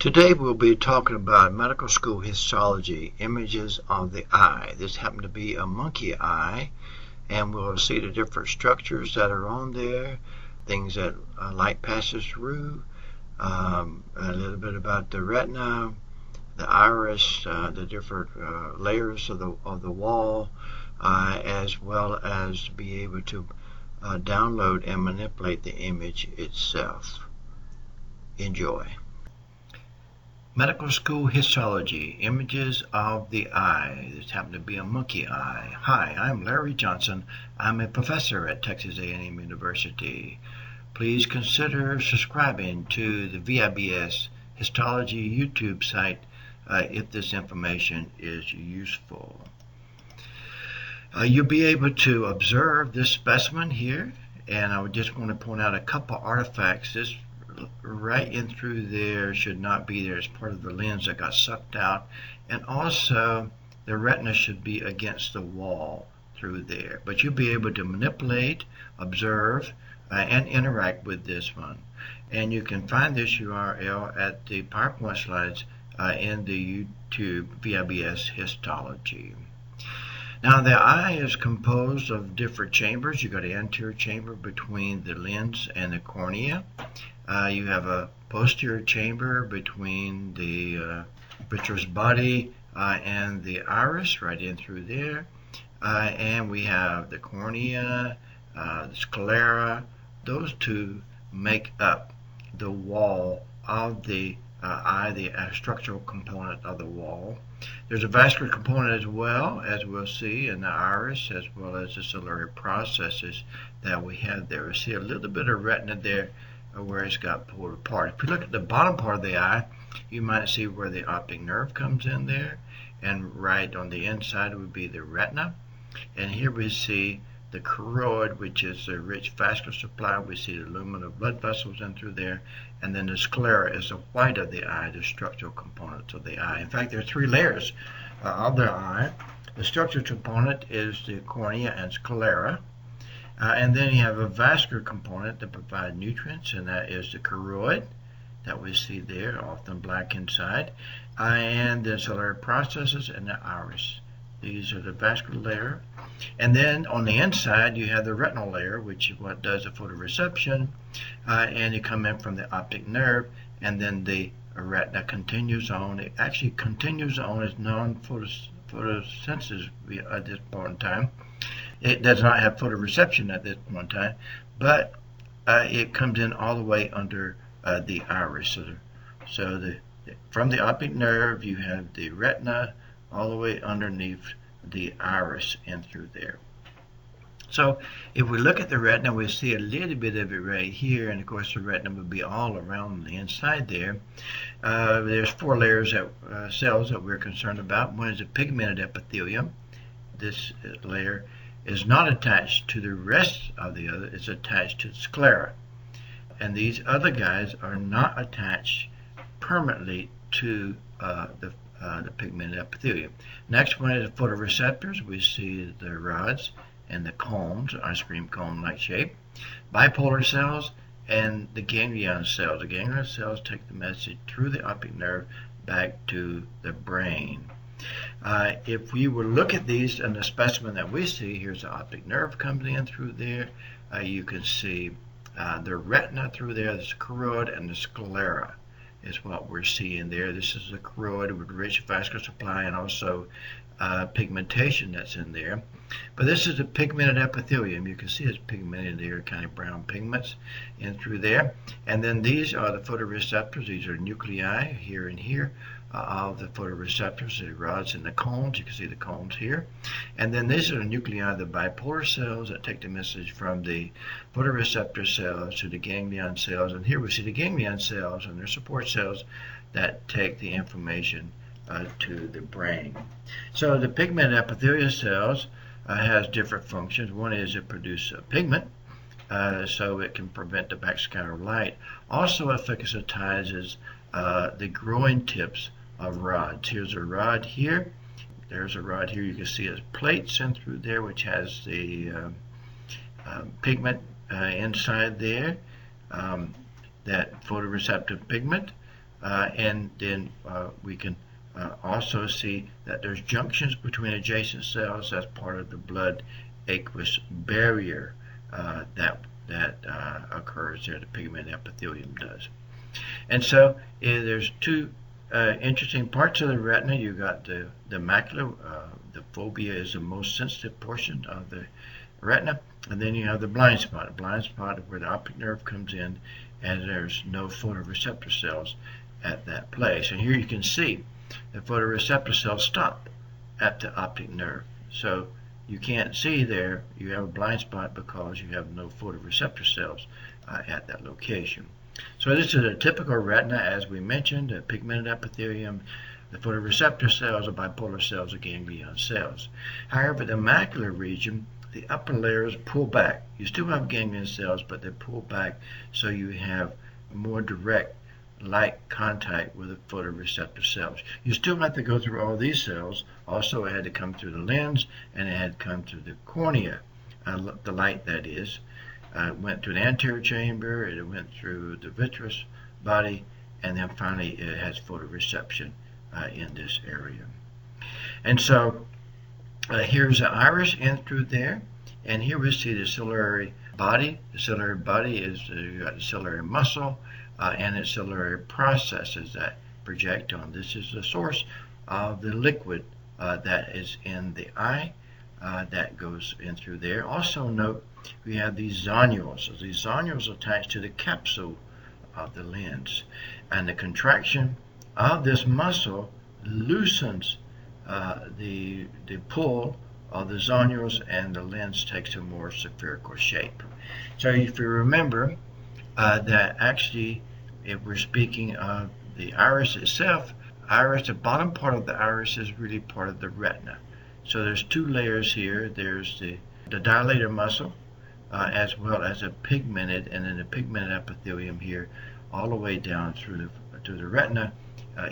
Today we'll be talking about medical school histology, images of the eye. This happened to be a monkey eye, and we'll see the different structures that are on there, things that light passes through, a little bit about the retina, the iris, the different layers of the wall, as well as be able to download and manipulate the image itself. Enjoy. Medical school histology, images of the eye. This happened to be a monkey eye. Hi, I'm Larry Johnson. I'm a professor at Texas A&M University. Please consider subscribing to the VIBS Histology YouTube site if this information is useful. You'll be able to observe this specimen here, and I would just want to point out a couple artifacts. This right in through there should not be there. It's part of the lens that got sucked out, and also the retina should be against the wall through there. But you'll be able to manipulate, observe, and interact with this one. And you can find this URL at the PowerPoint slides in the YouTube VIBS Histology. Now the eye is composed of different chambers. You've got an anterior chamber between the lens and the cornea. You have a posterior chamber between the vitreous body and the iris, right in through there. And we have the cornea, the sclera. Those two make up the wall of the eye, the structural component of the wall. There's a vascular component as well, as we'll see in the iris, as well as the ciliary processes that we have there. We see a little bit of retina there where it's got pulled apart. If you look at the bottom part of the eye, you might see where the optic nerve comes in there, and right on the inside would be the retina. And here we see the choroid, which is the rich vascular supply. We see the lumen of blood vessels in through there, and then the sclera is the white of the eye, the structural components of the eye. In fact, there are three layers of the eye. The structural component is the cornea and sclera. And then you have a vascular component that provides nutrients, and that is the choroid that we see there, often black inside, and the ciliary processes and the iris. These are the vascular layer. And then on the inside, you have the retinal layer, which is what does the photoreception, and you come in from the optic nerve, and then the retina continues on. It actually continues on as non-photosynthesis at this point in time. It does not have photoreception at this point in time, but it comes in all the way under the iris. So from the optic nerve, you have the retina all the way underneath the iris in through there. So if we look at the retina, we see a little bit of it right here, and of course the retina would be all around the inside there. There's four layers of cells that we're concerned about. One is a pigmented epithelium. This layer is not attached to the rest of the other, it's attached to the sclera. And these other guys are not attached permanently to the pigmented epithelium. Next one is the photoreceptors. We see the rods and the cones, ice cream cone-like shape, bipolar cells, and the ganglion cells. The ganglion cells take the message through the optic nerve back to the brain. If we were to look at these in the specimen that we see, here's the optic nerve coming in through there. You can see the retina through there, the choroid, and the sclera is what we're seeing there. This is the choroid with rich vascular supply and also pigmentation that's in there. But this is the pigmented epithelium. You can see it's pigmented there, kind of brown pigments in through there. And then these are the photoreceptors. These are nuclei here and here of the photoreceptors, the rods and the cones. You can see the cones here. And then these are the nuclei, the bipolar cells that take the message from the photoreceptor cells to the ganglion cells. And here we see the ganglion cells and their support cells that take the information to the brain. So the pigmented epithelial cells has different functions. One is it produces pigment, so it can prevent the backscatter of light. Also it phagocytizes the growing tips of rods. Here's a rod here. There's a rod here. You can see it's plates in through there, which has the pigment inside there, that photoreceptive pigment. and then we can also see that there's junctions between adjacent cells as part of the blood aqueous barrier that occurs there. The pigment epithelium does. And so there's two interesting parts of the retina. You got the macula. The fovea is the most sensitive portion of the retina, and then you have the blind spot. A blind spot where the optic nerve comes in, and there's no photoreceptor cells at that place. And here you can see the photoreceptor cells stop at the optic nerve. So you can't see there. You have a blind spot because you have no photoreceptor cells at that location. So this is a typical retina, as we mentioned, a pigmented epithelium. The photoreceptor cells are bipolar cells, or ganglion cells. However, the macular region, the upper layers pull back. You still have ganglion cells, but they pull back so you have more direct light contact with the photoreceptor cells. You still have to go through all these cells. Also, it had to come through the lens, and it had to come through the cornea, the light that is. It went through the anterior chamber, it went through the vitreous body, and then finally it has photoreception in this area. And so here's the iris in through there, and here we see the ciliary body. The ciliary body is you got the ciliary muscle and its ciliary processes that project on. This is the source of the liquid that is in the eye that goes in through there. Also note we have these zonules. So these zonules attach to the capsule of the lens, and the contraction of this muscle loosens the pull of the zonules, and the lens takes a more spherical shape. So if you remember that actually, if we're speaking of the iris itself, the bottom part of the iris is really part of the retina. So there's two layers here. There's the dilator muscle, as well as a pigmented, and then the pigmented epithelium here, all the way down through the retina,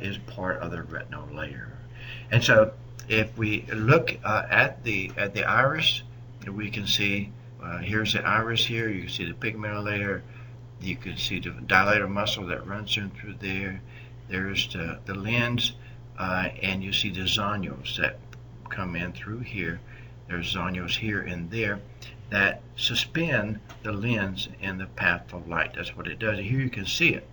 is part of the retinal layer. And so, if we look at the iris, we can see here's the iris here. You can see the pigmental layer. You can see the dilator muscle that runs in through there. There's the lens, and you see the zonules that come in through here. There's zonules here and there that suspend the lens in the path of light. That's what it does. Here you can see it,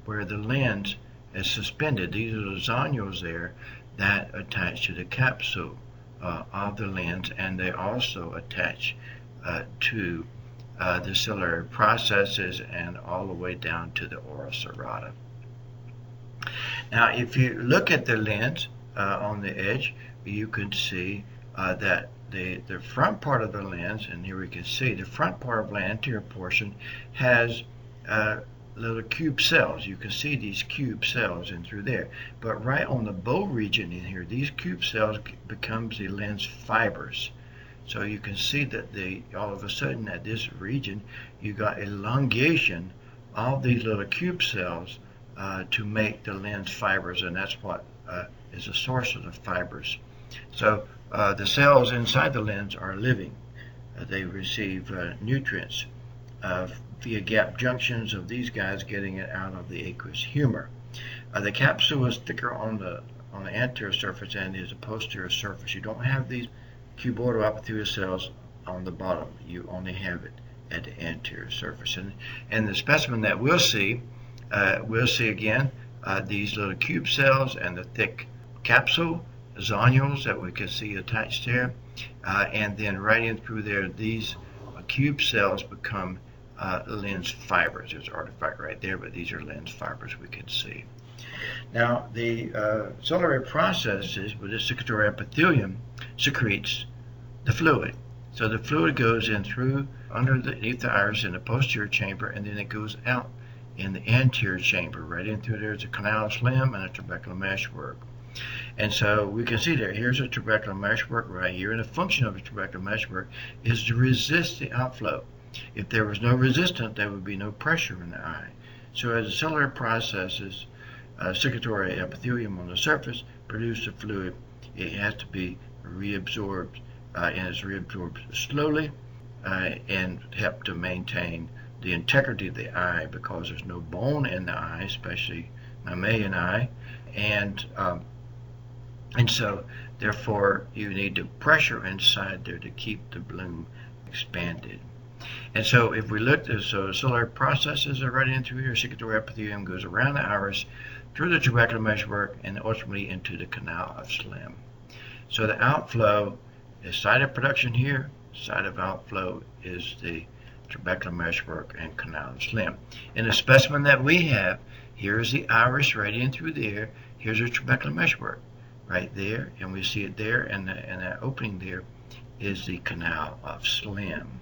where the lens is suspended. These are the zonules there that attach to the capsule of the lens, and they also attach to the ciliary processes and all the way down to the ora serrata. Now, if you look at the lens on the edge, you can see that the front part of the lens, and here we can see the front part of the anterior portion has little cube cells. You can see these cube cells in through there. But right on the bow region in here, these cube cells becomes the lens fibers. So you can see that all of a sudden at this region, you got elongation of these little cube cells to make the lens fibers, and that's what is the source of the fibers. So the cells inside the lens are living. They receive nutrients via gap junctions of these guys getting it out of the aqueous humor. The capsule is thicker on the anterior surface and is a posterior surface. You don't have these cuboidal epithelial cells on the bottom. You only have it at the anterior surface. And the specimen that we'll see again these little cube cells and the thick capsule zonules that we can see attached there, and then right in through there, these cube cells become lens fibers. There's an artifact right there, but these are lens fibers we can see. Now, the ciliary processes with the secretory epithelium secretes the fluid. So the fluid goes in through underneath the iris in the posterior chamber, and then it goes out in the anterior chamber. Right in through there's a canal slim and a trabecular meshwork. And so we can see there, here's a trabecular meshwork right here, and the function of a trabecular meshwork is to resist the outflow. If there was no resistance, there would be no pressure in the eye. So as the ciliary processes, secretory epithelium on the surface produce the fluid, it has to be reabsorbed, and it's reabsorbed slowly and help to maintain the integrity of the eye, because there's no bone in the eye, especially mammalian eye, and so therefore you need the pressure inside there to keep the bloom expanded. And so if we look at ciliary processes are right in through here, secretory epithelium goes around the iris, through the trabecular meshwork, and ultimately into the canal of Slim. So the outflow is site of production here, site of outflow is the trabecular meshwork and canal of Slim. In the specimen that we have, here's the iris right in through there, here's the trabecular meshwork right there, and we see it there, and that opening there is the canal of Slim.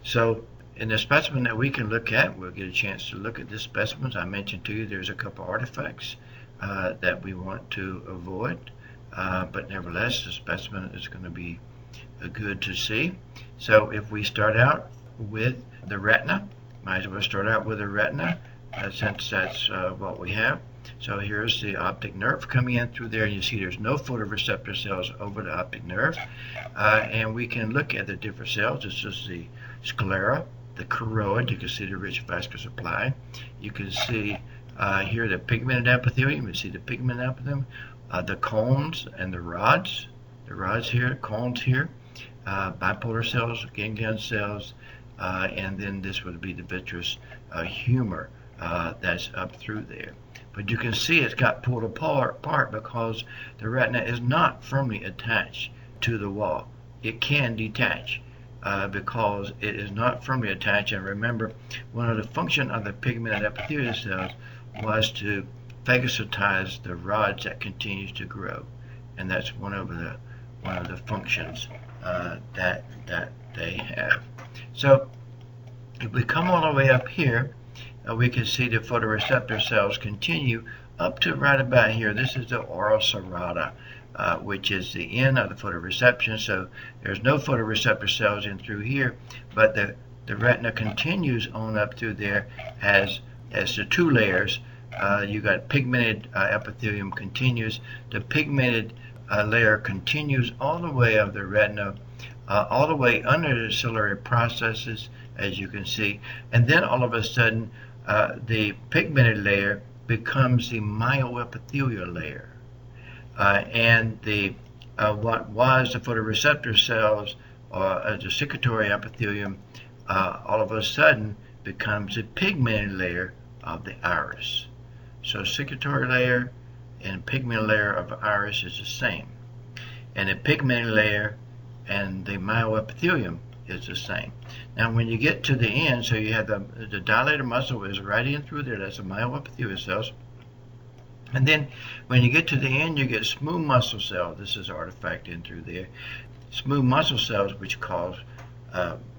So in the specimen that we can look at, we'll get a chance to look at this specimen. As I mentioned to you, there's a couple artifacts that we want to avoid, but nevertheless, the specimen is going to be good to see. So if we start out with the retina, might as well start out with the retina, since that's what we have. So here's the optic nerve coming in through there, and you see there's no photoreceptor cells over the optic nerve, and we can look at the different cells. This is the sclera, the choroid. You can see the rich vascular supply. You can see here the pigmented epithelium. You see the pigmented epithelium, the cones and the rods. The rods here, cones here, bipolar cells, ganglion cells, and then this would be the vitreous humor that's up through there. But you can see it's got pulled apart because the retina is not firmly attached to the wall. It can detach because it is not firmly attached. And remember, one of the functions of the pigmented epithelial cells was to phagocytize the rods that continues to grow, and that's one of the functions that they have. So if we come all the way up here, we can see the photoreceptor cells continue up to right about here. This is the oral serrata, which is the end of the photoreception. So there's no photoreceptor cells in through here, but the retina continues on up through there as the two layers. You got pigmented epithelium continues. The pigmented layer continues all the way of the retina, all the way under the ciliary processes, as you can see, and then all of a sudden the pigmented layer becomes the myoepithelial layer, and the what was the photoreceptor cells or the secretory epithelium all of a sudden becomes a pigmented layer of the iris. So secretory layer and pigmented layer of iris is the same, and the pigmented layer and the myoepithelium is the same. Now when you get to the end, so you have the dilated muscle is right in through there, that's the myoepithelial cells, and then when you get to the end you get smooth muscle cells. This is artifact in through there, smooth muscle cells, which cause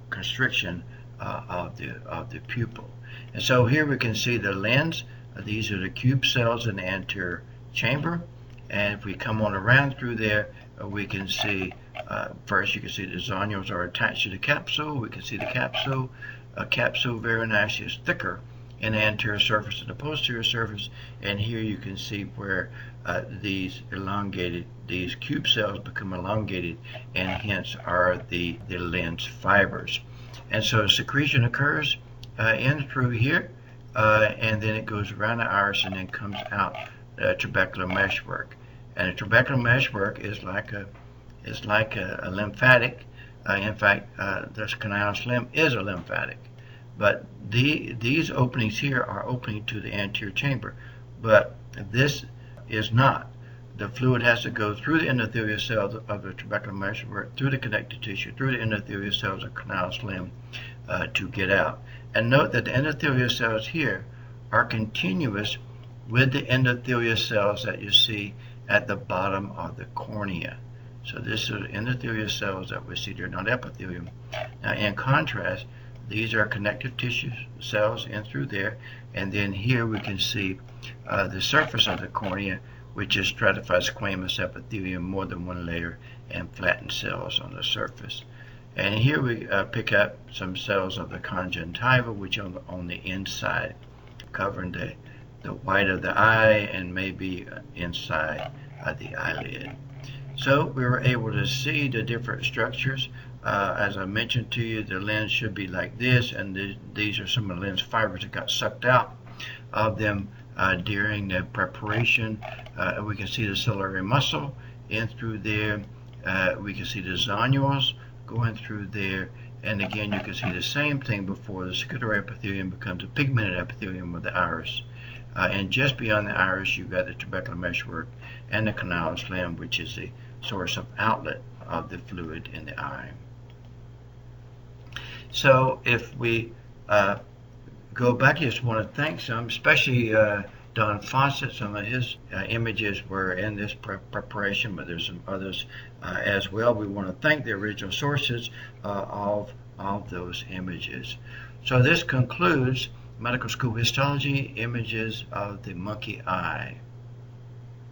constriction of the pupil. And so here we can see the lens. These are the cube cells in the anterior chamber, and if we come on around through there, we can see first you can see the zonules are attached to the capsule. We can see the capsule. Capsule very nicely is thicker in the anterior surface and the posterior surface, and here you can see where these cube cells become elongated, and hence are the lens fibers. And so secretion occurs in through here, and then it goes around the iris and then comes out trabecular meshwork. And the trabecular meshwork is like a lymphatic. In fact, this canal Slim is a lymphatic. But these openings here are opening to the anterior chamber, but this is not. The fluid has to go through the endothelial cells of the trabecular meshwork, through the connective tissue, through the endothelial cells of canal Slim to get out. And note that the endothelial cells here are continuous with the endothelial cells that you see at the bottom of the cornea. So this is endothelial cells that we see, they're not epithelium. Now in contrast, these are connective tissue cells in through there, and then here we can see the surface of the cornea, which is stratified squamous epithelium, more than one layer, and flattened cells on the surface. And here we pick up some cells of the conjunctiva, which are on the inside, covering the white of the eye and maybe inside of the eyelid. So we were able to see the different structures. As I mentioned to you, the lens should be like this, and these are some of the lens fibers that got sucked out of them during the preparation. We can see the ciliary muscle in through there. We can see the zonules going through there. And again, you can see the same thing before the secretory epithelium becomes a pigmented epithelium of the iris. And just beyond the iris, you've got the trabecular meshwork and the canalus limb, which is the source of outlet of the fluid in the eye. So if we go back, I just want to thank some, especially Don Fawcett. Some of his images were in this preparation, but there's some others as well. We want to thank the original sources of those images. So this concludes Medical School Histology, Images of the Monkey Eye.